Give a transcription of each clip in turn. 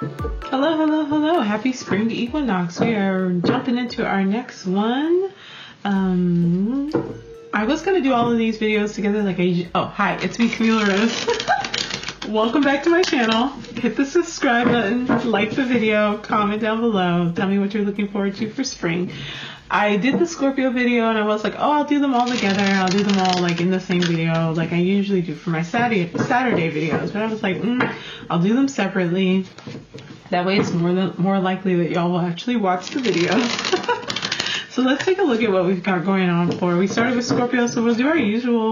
Hello, hello, hello. Happy spring equinox. We are jumping into our next one. I was going to do all of these videos together like I usually... Oh, hi. It's me, Camila Rose. Welcome back to my channel. Hit the subscribe button, like the video, comment down below. Tell me what you're looking forward to for spring. I did the Scorpio video and I was like, oh, I'll do them all together. I'll do them all like in the same video like I usually do for my Saturday videos. But I was like, I'll do them separately. That way it's more likely that y'all will actually watch the video. So let's take a look at what we've got going on for. We started with Scorpio, so we'll do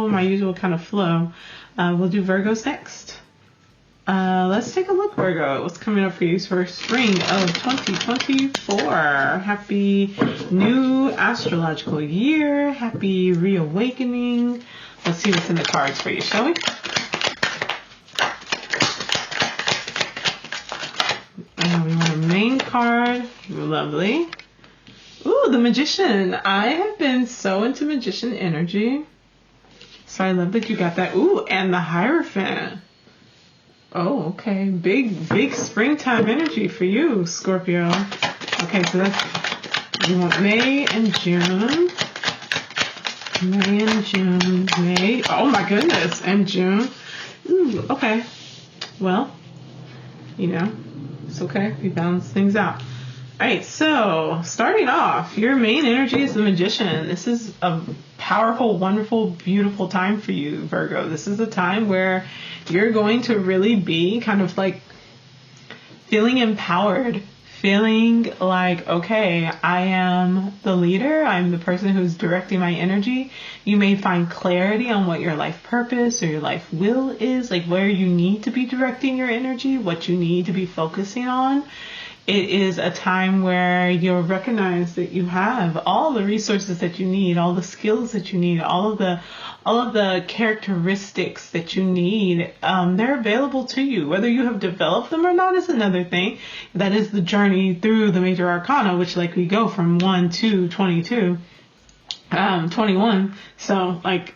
my usual kind of flow. We'll do Virgos next. Let's take a look, Virgo, what's coming up for you for spring of 2024. Happy new astrological year. Happy reawakening. Let's see what's in the cards for you, shall we? We want a main card. Lovely. Ooh, the Magician. I have been so into Magician energy. So I love that you got that. Ooh, and the Hierophant. Oh, okay. Big springtime energy for you, Scorpio. Okay, so you want May and June. May. Oh my goodness, and June. Ooh, okay. Well, it's okay. We balance things out. All right, so starting off, your main energy is the Magician. This is a powerful, wonderful, beautiful time for you, Virgo. This is a time where you're going to really be kind of like feeling empowered, feeling like, okay, I am the leader. I'm the person who's directing my energy. You may find clarity on what your life purpose or your life will is, like where you need to be directing your energy, what you need to be focusing on. It is a time where you'll recognize that you have all the resources that you need, all the skills that you need, all of the characteristics that you need. They're available to you. Whether you have developed them or not is another thing. That is the journey through the major arcana, which like we go from 1 to 22, 21. So like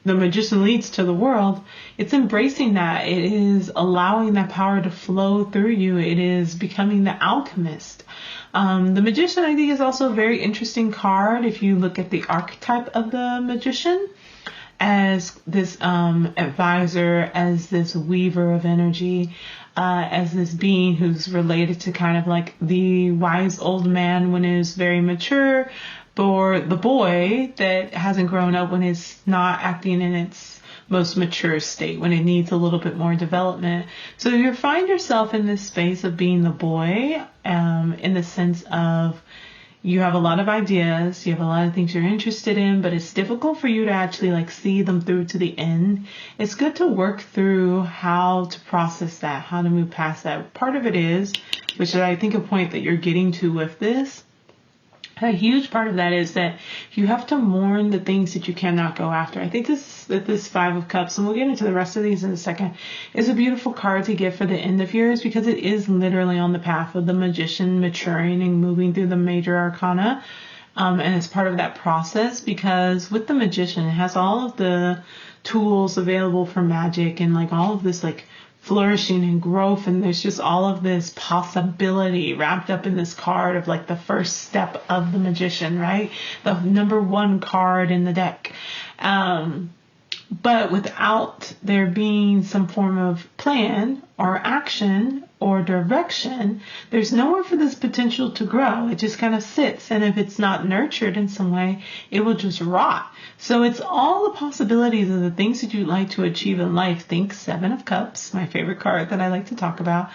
the Magician leads to the world. It's embracing that. It is allowing that power to flow through you. It is becoming the alchemist. The Magician, I think, is also a very interesting card if you look at the archetype of the Magician as this advisor, as this weaver of energy, as this being who's related to kind of like the wise old man when is very mature, or the boy that hasn't grown up when it's not acting in its most mature state, when it needs a little bit more development. So you find yourself in this space of being the boy, in the sense of you have a lot of ideas, you have a lot of things you're interested in, but it's difficult for you to actually like see them through to the end. It's good to work through how to process that, how to move past that. Part of it is, which is I think a point that you're getting to with this, a huge part of that is that you have to mourn the things that you cannot go after. I think this Five of Cups, and we'll get into the rest of these in a second, is a beautiful card to get for the end of yours because it is literally on the path of the Magician maturing and moving through the major arcana. And it's part of that process because with the Magician, it has all of the tools available for magic and like all of this like flourishing and growth, and there's just all of this possibility wrapped up in this card of like the first step of the Magician, right? The number one card in the deck. But without there being some form of plan or action or direction, there's nowhere for this potential to grow. It just kind of sits, and if it's not nurtured in some way, it will just rot. So it's all the possibilities of the things that you'd like to achieve in life. Think Seven of Cups, my favorite card that I like to talk about.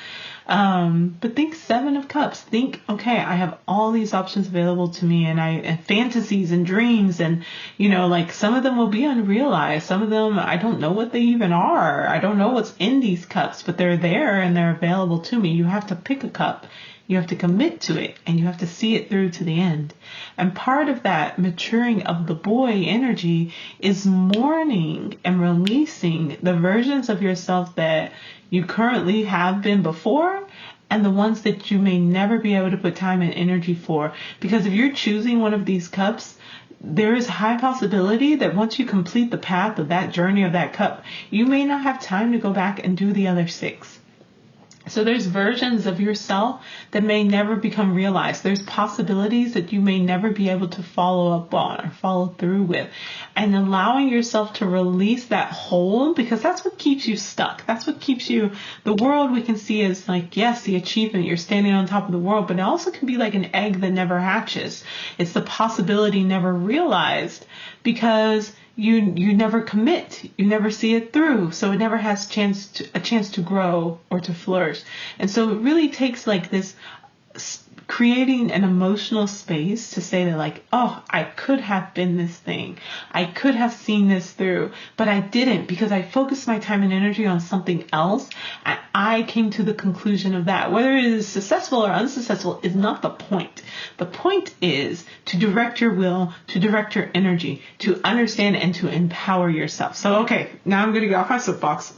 But think Seven of Cups. Think, okay, I have all these options available to me, and fantasies and dreams, and like some of them will be unrealized. Some of them, I don't know what they even are. I don't know what's in these cups, but they're there and they're available to me. You have to pick a cup. You have to commit to it, and you have to see it through to the end. And part of that maturing of the boy energy is mourning and releasing the versions of yourself that you currently have been before, and the ones that you may never be able to put time and energy for. Because if you're choosing one of these cups, there is high possibility that once you complete the path of that journey of that cup, you may not have time to go back and do the other 6. So there's versions of yourself that may never become realized. There's possibilities that you may never be able to follow up on or follow through with. And allowing yourself to release that hold, because that's what keeps you stuck. That's what keeps you, the world we can see as like, yes, the achievement, you're standing on top of the world, but it also can be like an egg that never hatches. It's the possibility never realized because you never commit, you never see it through, so it never has a chance to grow or to flourish. And so it really takes like this creating an emotional space to say that like, oh, I could have been this thing. I could have seen this through, but I didn't because I focused my time and energy on something else. And I came to the conclusion of that. Whether it is successful or unsuccessful is not the point. The point is to direct your will, to direct your energy, to understand and to empower yourself. So, okay, now I'm going to get off my soapbox.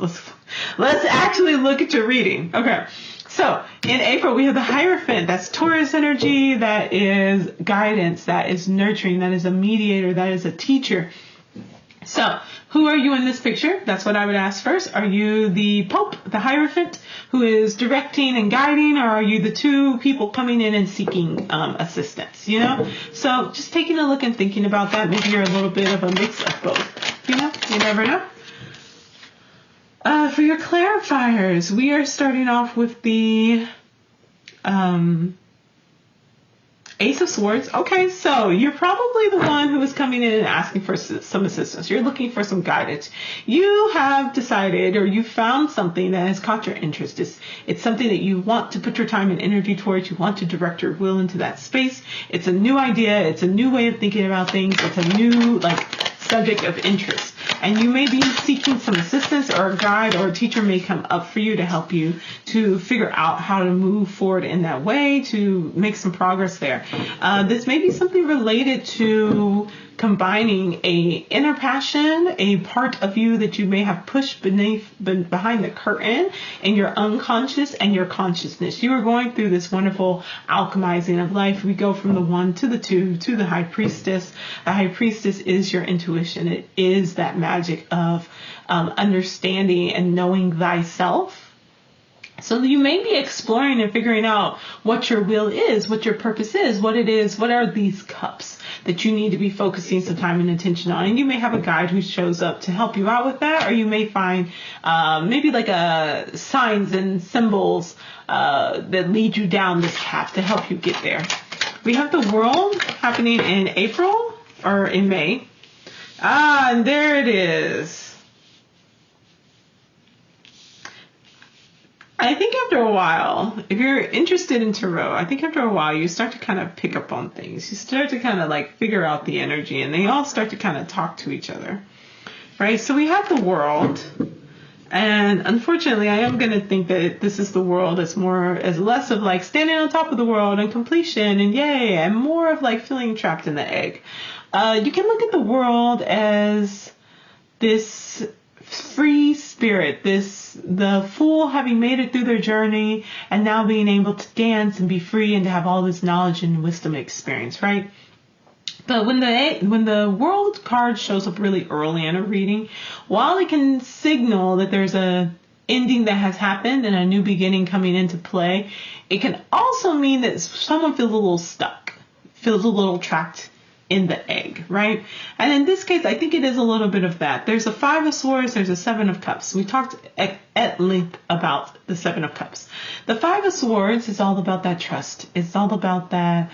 Let's actually look at your reading. Okay. So in April, we have the Hierophant. That's Taurus energy. That is guidance. That is nurturing. That is a mediator. That is a teacher. So who are you in this picture? That's what I would ask first. Are you the Pope, the Hierophant, who is directing and guiding, or are you the two people coming in and seeking assistance? You know? So just taking a look and thinking about that. Maybe you're a little bit of a mix of both. You know? You never know. For your clarifiers, we are starting off with the Ace of Swords. Okay, so you're probably the one who is coming in and asking for some assistance. You're looking for some guidance. You have decided, or you found something that has caught your interest. It's something that you want to put your time and energy towards. You want to direct your will into that space. It's a new idea. It's a new way of thinking about things. It's a new subject of interest. And you may be seeking some assistance, or a guide or a teacher may come up for you to help you to figure out how to move forward in that way, to make some progress there. This may be something related to combining a inner passion, a part of you that you may have pushed behind the curtain in your unconscious and your consciousness. You are going through this wonderful alchemizing of life. We go from the 1 to the 2 to the High Priestess. The High Priestess is your intuition. It is that magic of understanding and knowing thyself. So you may be exploring and figuring out what your will is, what your purpose is, what it is, what are these cups that you need to be focusing some time and attention on. And you may have a guide who shows up to help you out with that, or you may find maybe signs and symbols that lead you down this path to help you get there. We have the World happening in April or in May. And there it is. I think after a while, if you're interested in tarot, I think after a while you start to kind of pick up on things. You start to kind of figure out the energy, and they all start to kind of talk to each other, right? So we have the World, and unfortunately I am going to think that this is the World as less of standing on top of the world and completion and yay, and more of feeling trapped in the egg. You can look at the World as this free spirit, the fool having made it through their journey and now being able to dance and be free and to have all this knowledge and wisdom and experience, right? But when the World card shows up really early in a reading, while it can signal that there's a ending that has happened and a new beginning coming into play, it can also mean that someone feels a little stuck, feels a little trapped in the egg, right? And in this case, I think it is a little bit of that. There's a 5 of Swords, there's a 7 of Cups. We talked at length about the 7 of Cups. The 5 of Swords is all about that trust. It's all about that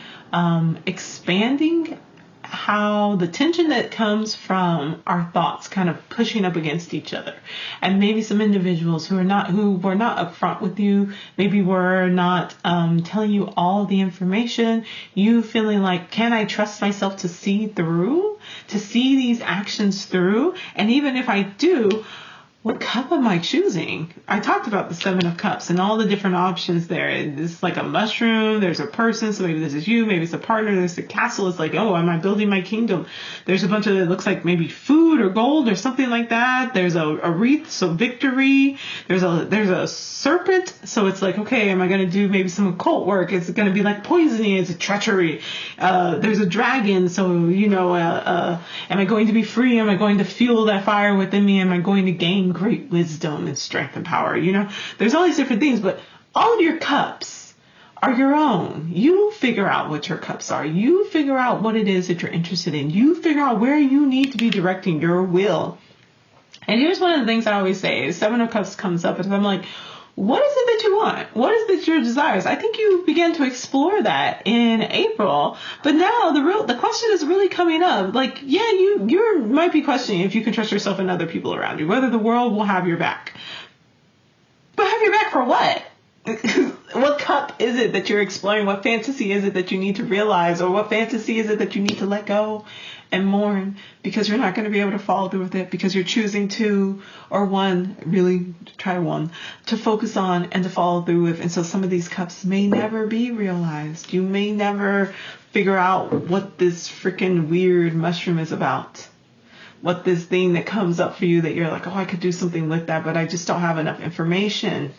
expanding how the tension that comes from our thoughts kind of pushing up against each other. And maybe some individuals who were not upfront with you, maybe were not telling you all the information, you feeling like, can I trust myself to see these actions through? And even if I do, what cup am I choosing? I talked about the 7 of Cups and all the different options there. It's like a mushroom. There's a person. So maybe this is you. Maybe it's a partner. There's a castle. It's like, oh, am I building my kingdom? There's a bunch of, it looks like maybe food or gold or something like that. There's a wreath. So victory. There's a serpent. So it's like, okay, am I going to do maybe some occult work? Is it going to be like poisoning? Is it treachery? There's a dragon. So, am I going to be free? Am I going to fuel that fire within me? Am I going to gain great wisdom and strength and power? There's all these different things, but all of your cups are your own. You figure out what your cups are. You figure out what it is that you're interested in. You figure out where you need to be directing your will. And here's one of the things I always say is Seven of Cups comes up and I'm like, what is it that you want? What is it your desires? I think you began to explore that in April, but now the question is really coming up. Like, yeah, you might be questioning if you can trust yourself and other people around you, whether the world will have your back. But have your back for what? What cup is it that you're exploring? What fantasy is it that you need to realize? Or what fantasy is it that you need to let go and mourn because you're not going to be able to follow through with it because you're choosing to, or one, really try one, to focus on and to follow through with. And so some of these cups may never be realized. You may never figure out what this freaking weird mushroom is about. What this thing that comes up for you that you're like, oh, I could do something with that, but I just don't have enough information.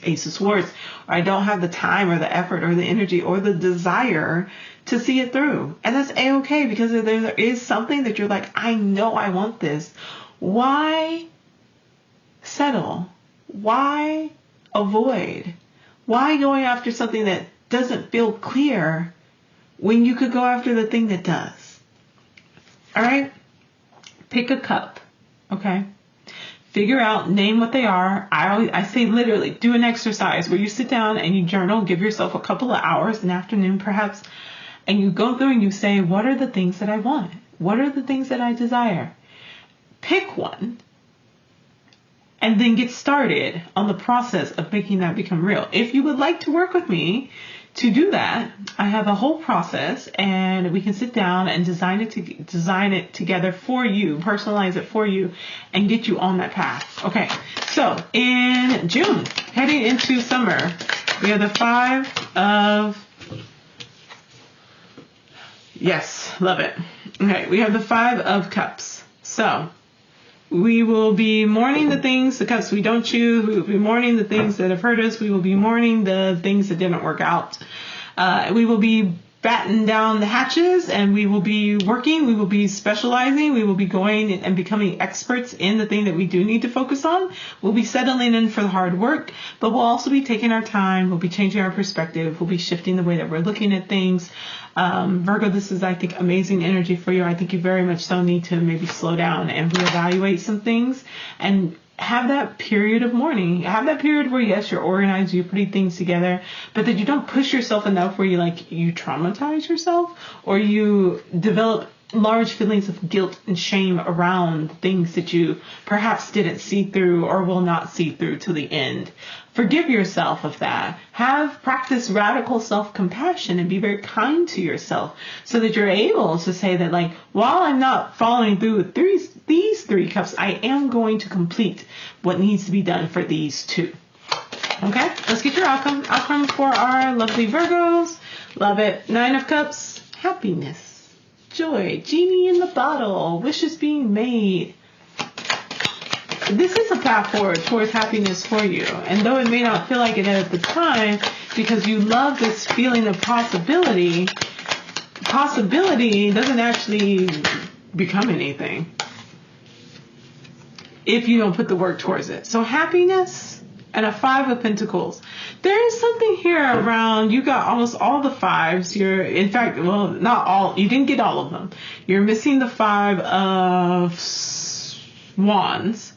Ace of Swords, or I don't have the time or the effort or the energy or the desire to see it through. And that's A-okay, because if there is something that you're like, I know I want this. Why settle? Why avoid? Why going after something that doesn't feel clear when you could go after the thing that does? All right? Pick a cup, okay? Figure out, name what they are. I say literally, do an exercise where you sit down and you journal, give yourself a couple of hours, an afternoon perhaps, and you go through and you say, what are the things that I want? What are the things that I desire? Pick one and then get started on the process of making that become real. If you would like to work with me to do that, I have a whole process and we can sit down and design it together for you, personalize it for you, and get you on that path. Okay, so in June, heading into summer, we have the Five of... Yes, love it. Okay, we have the Five of Cups. So we will be mourning the things, the cups we don't choose. We will be mourning the things that have hurt us. We will be mourning the things that didn't work out. We will be batten down the hatches and we will be working. We will be specializing. We will be going and becoming experts in the thing that we do need to focus on. We'll be settling in for the hard work, but we'll also be taking our time. We'll be changing our perspective. We'll be shifting the way that we're looking at things. Virgo, this is, I think, amazing energy for you. I think you very much so need to maybe slow down and reevaluate some things and have that period of mourning. Have that period where, yes, you're organized, you're putting things together, but that you don't push yourself enough where you traumatize yourself or you develop large feelings of guilt and shame around things that you perhaps didn't see through or will not see through to the end. Forgive yourself of that. Practice radical self-compassion and be very kind to yourself so that you're able to say that, like, while I'm not following through with these three cups, I am going to complete what needs to be done for these two. Okay, let's get your outcome. Outcome for our lovely Virgos. Love it. Nine of Cups. Happiness. Joy. Genie in the bottle. Wishes being made. This is a path forward towards happiness for you. And though it may not feel like it at the time, because you love this feeling of possibility doesn't actually become anything if you don't put the work towards it. So happiness and a Five of Pentacles. There is something here around, you got almost all the fives. In fact, not all, you didn't get all of them. You're missing the Five of Wands.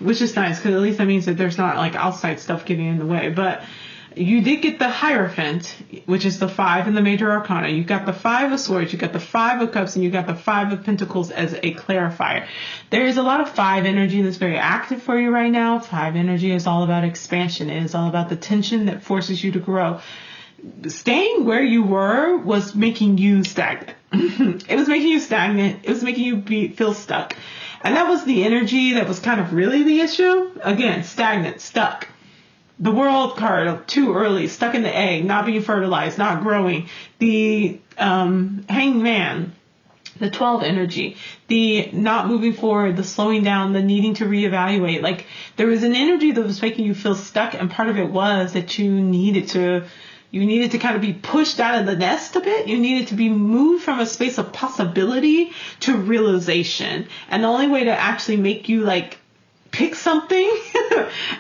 Which is nice because at least that means that there's not like outside stuff getting in the way. But you did get the Hierophant, which is the Five in the Major Arcana. You got the Five of Swords, you got the Five of Cups, and you got the Five of Pentacles as a clarifier. There is a lot of Five energy that's very active for you right now. Five energy is all about expansion. It is all about the tension that forces you to grow. Staying where you were was making you stagnant. It was making you stagnant. It was making you feel stuck. And that was the energy that was kind of really the issue. Again, stagnant, stuck. The World card of too early, stuck in the egg, not being fertilized, not growing. The Hanged Man, the 12 energy, the not moving forward, the slowing down, the needing to reevaluate. Like, there was an energy that was making you feel stuck, and part of it was that you needed to kind of be pushed out of the nest a bit. You needed to be moved from a space of possibility to realization. And the only way to actually make you, like, pick something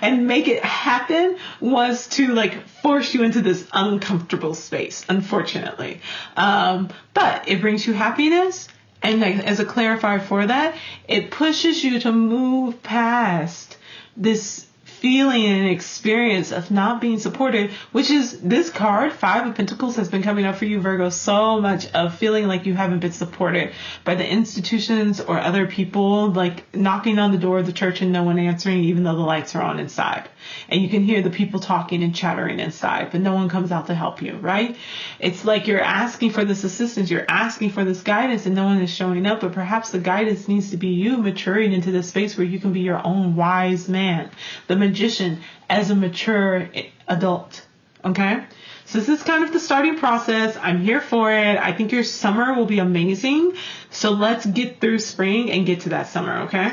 and make it happen was to like force you into this uncomfortable space, unfortunately. But it brings you happiness. And like, as a clarifier for that, it pushes you to move past this feeling and experience of not being supported, which is this card, Five of Pentacles, has been coming up for you, Virgo, so much of feeling like you haven't been supported by the institutions or other people, like knocking on the door of the church and no one answering, even though the lights are on inside. And you can hear the people talking and chattering inside, but no one comes out to help you, right? It's like you're asking for this assistance, you're asking for this guidance, and no one is showing up. But perhaps the guidance needs to be you maturing into this space where you can be your own wise man, the magician, as a mature adult. Okay? So this is kind of the starting process. I'm here for it. I think your summer will be amazing. So let's get through spring and get to that summer, okay?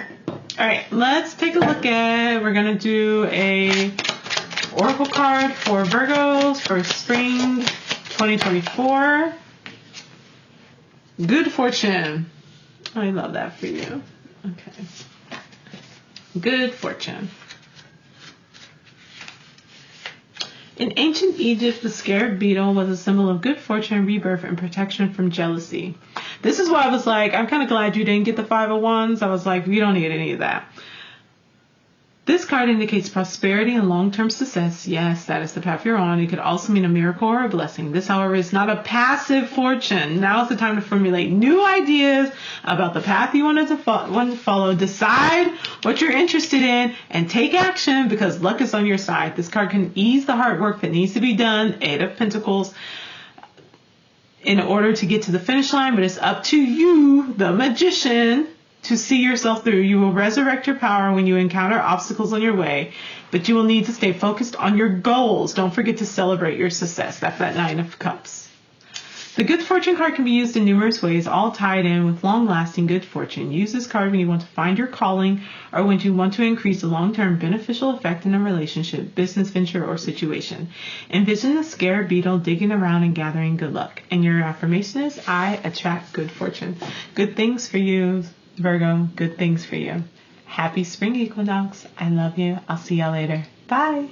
All right, let's take a look at, we're going to do a oracle card for Virgos for spring 2024. Good fortune. I love that for you. Okay. Good fortune. In ancient Egypt, the scarab beetle was a symbol of good fortune, rebirth, and protection from jealousy. This is why I was like, I'm kind of glad you didn't get the Five of Wands. I was like, we don't need any of that. This card indicates prosperity and long-term success. Yes, that is the path you're on. It could also mean a miracle or a blessing. This, however, is not a passive fortune. Now is the time to formulate new ideas about the path you want to follow. Decide what you're interested in and take action, because luck is on your side. This card can ease the hard work that needs to be done. Eight of Pentacles, in order to get to the finish line, but it's up to you, the magician, to see yourself through. You will resurrect your power when you encounter obstacles on your way, but you will need to stay focused on your goals. Don't forget to celebrate your success. That's that Nine of Cups. The good fortune card can be used in numerous ways, all tied in with long-lasting good fortune. Use this card when you want to find your calling or when you want to increase the long-term beneficial effect in a relationship, business venture, or situation. Envision the scarab beetle digging around and gathering good luck. And your affirmation is, I attract good fortune. Good things for you, Virgo. Good things for you. Happy spring equinox. I love you. I'll see y'all later. Bye.